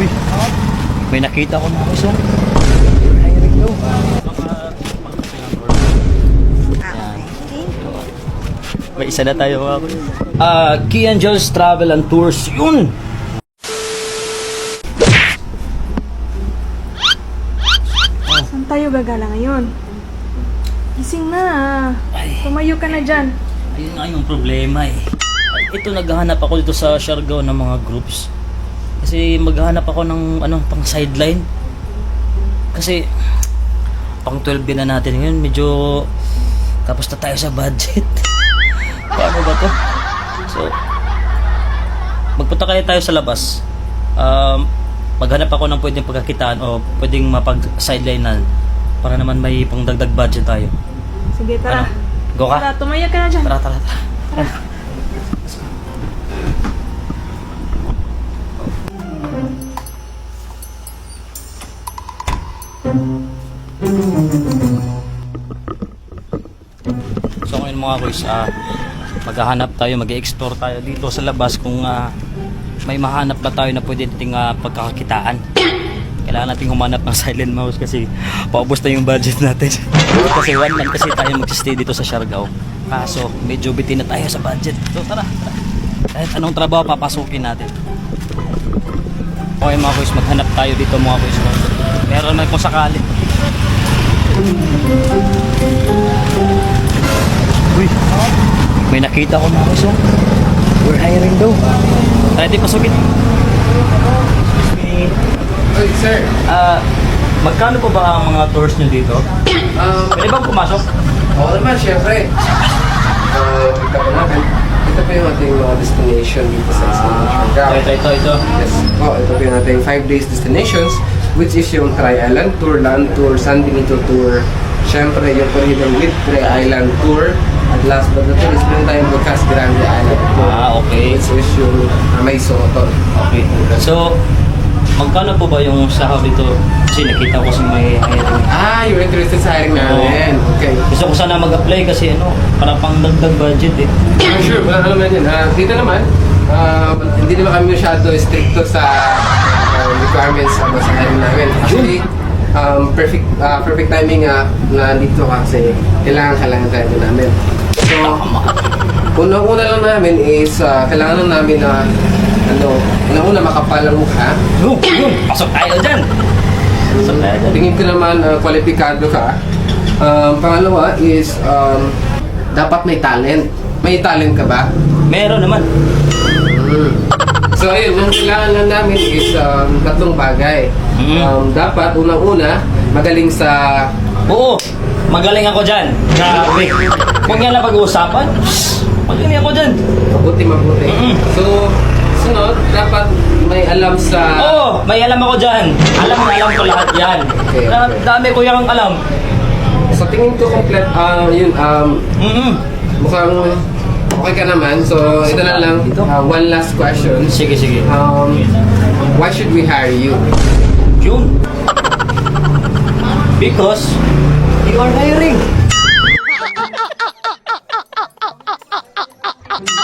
Uy, may nakita ko mga guys. Hiring daw. May isa na tayo mga guys. Key Angels Travel and Tours. Yun! Saan tayo gagala ngayon? Gising na. Tumayo ka na dyan. Ayun nga yung problema eh. Ito, naghahanap ako dito sa Siargao ng mga groups. Kasi maghahanap ako ng pang sideline. Kasi pang 12 na natin ngayon, medyo tapos na tayo sa budget. Paano ba to? So, magpunta kaya tayo sa labas. Maghanap ako ng pwedeng pagkakitaan o pwedeng mapag-sidelinean para naman may pangdagdag budget tayo. Sige, tara. Go ka? Tara, tumayo ka na dyan. Tara. So ngayon mga boys, maghahanap tayo, mag-explore tayo dito sa labas kung may mahanap ba tayo na pwede nating pagkakakitaan. Kailangan nating humanap ng silent mouse kasi paubos na yung budget natin. Kasi 1 month kasi tayo mag-stay dito sa Siargao. Kaso medyo bitin na tayo sa budget. So tara. Kahit anong trabaho papasukin natin. Okay mga boys, maghanap tayo dito mga boys. Meron na kung sakali. Uy, may nakita ko mga boys. We're hiring daw. Tara din pasukin. Excuse me. Hey, sir. Magkano po ba ang mga tours nyo dito? Pwede bang pumasok? Oo naman, syempre. Ito po natin. Ito po yung ating mga destination dito sa Siargao. Ito. Yes. Ito po yung ating 5 days destinations, which is yung Tri-Island Tour, Land Tour, San Benito Tour, syempre yung Corridor with Tri-Island Tour, at last but not least, meron tayong Bocas Grande Island Tour, Okay. which is yung May Soto. Okay. So, magkano po ba yung sahod dito? Kasi nakita ko si may hiring. You're interested sa hiring namin. Okay. Gusto ko sana mag-apply kasi para pang dagdag budget eh. Sure, walang alam na yun. Dito naman, hindi naman kami masyado stricto sa requirements sa hiring namin. Actually, perfect timing na dito kasi kailangan tayo namin. So, unang-una lang namin is kailangan lang namin na unang-una makapal ang mukha. Yun! Pasok tayo dyan! Tingin ko naman kwalipikado ka. Pangalawa is dapat may talent. May talent ka ba? Meron naman. So ayun, ang kailangan lang namin is tatlong bagay. Dapat unang-una, magaling sa... Oo! Magaling ako dyan. Grabe. Huwag yan na pag-uusapan. Magaling ako dyan. Mabuti. So, sunod, dapat may alam sa... Oo! May alam ako dyan. Alam ko lahat yan. Okay. Dami ko yung alam. Sa tingin ko complete, mukhang okay ka naman. So, ito na lang, one last question. Sige. Why should we hire you? June. Because you are hiring.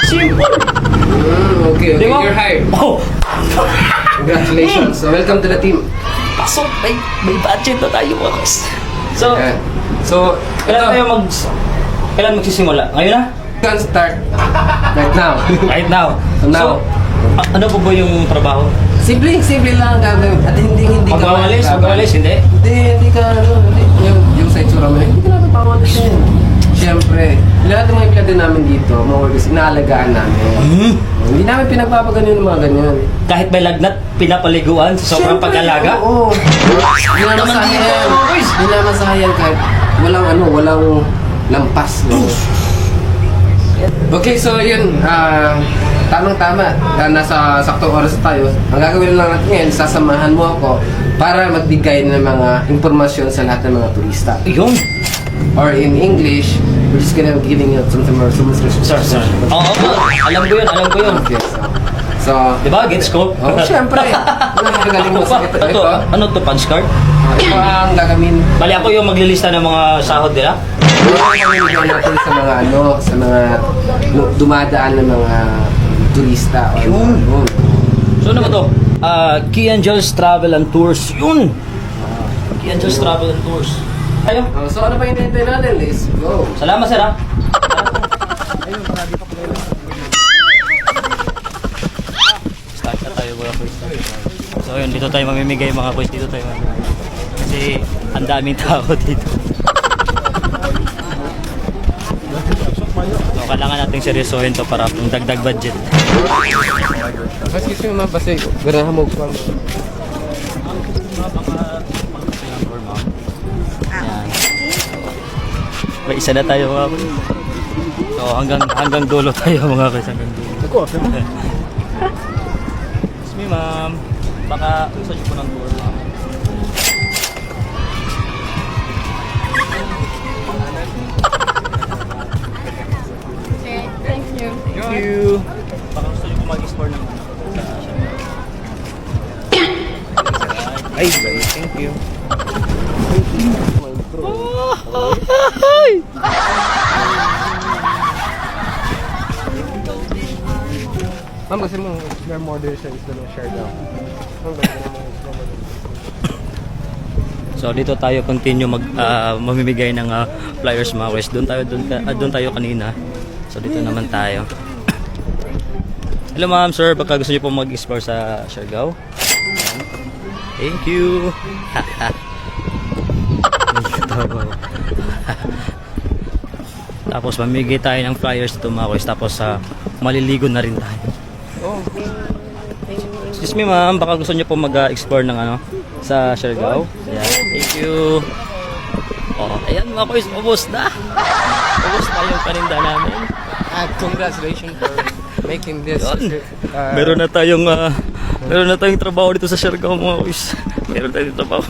Simple. Okay, Di ba? you're hired. Oh! Congratulations. So, welcome to the team. Pasok. May budget na tayo mga guys. So, Ayan. So, kailan magsisimula? Ngayon na? You can start right now. Right now. Now. So, ano po ba yung trabaho? Simple lang ang gagawin. At hindi ka Magwawalis, hindi? Hindi ka, yung sa itsura mo, hindi ka natin pawalisin. Siyempre, lahat ng mga empleyado namin dito, mga workers, inaalagaan namin. Hindi namin pinagpapaganyan ng mga ganyan. Kahit may lagnat, pinapaliguan sa sobrang pag-alaga? Oo. Hindi naman sayang. Hindi naman sayang kahit walang lampas. No? Okay, so yun, tamang-tama, nasa saktong oras tayo. Ang gagawin lang natin ngayon, sasamahan mo ako para magbigay ng mga impormasyon sa lahat ng mga turista. Yun. Or in English, we're just gonna giving you some Sir. Oo, alam ko yun. Okay, so, Diba? Gets ko? syempre. Nakakagaling mo sa ito. Ano to? Punch card? Ito ang gagawin. Bali ako yung maglilista ng mga sahod nila? Ito natin sa mga dumadaan ng mga turista. Yun. So ano ba to? Key Angels Travel and Tours. Yun! Key Angels Travel and Tours. Tayo. So ano pa hinihintay natin? Let's go! Salamat, sir, ha? Start na tayo, mga boys. So, yun, dito tayo mamimigay, mga boys. Dito tayo mamimigay. Kasi, ang daming tao dito. So, kailangan nating seryosohin to para pang dagdag budget. Excuse me, ma'am. Basta ganahan mo pa. Yan. May isa na tayo, mga boys. So, hanggang dulo tayo, mga boys. Hanggang dulo. Excuse me, ma'am. Baka gusto niyo po ng tour, ma'am. Okay, thank you. Thank you. Baka gusto niyo po mag-explore ng Ay, thank you. Ma'am, kasi mo explore more directions na share daw. So dito tayo continue mamimigay ng flyers, mga boys. Doon tayo kanina. So dito naman tayo. Hello ma'am, sir, baka gusto niyo po mag-explore sa Siargao? Thank you. Tapos mamimigay tayo ng flyers dito, mga boys. Tapos maliligo na rin tayo. Oh, Excuse me ma'am, baka gusto niyo po mag-explore ng sa Siargao? Ayan. Thank you. Oh, ayan mga boys, ubos na. Ubos na yung paninda namin. congratulations for making this. Yun. Meron na tayong trabaho dito sa Siargao, mga boys. Meron tayong trabaho.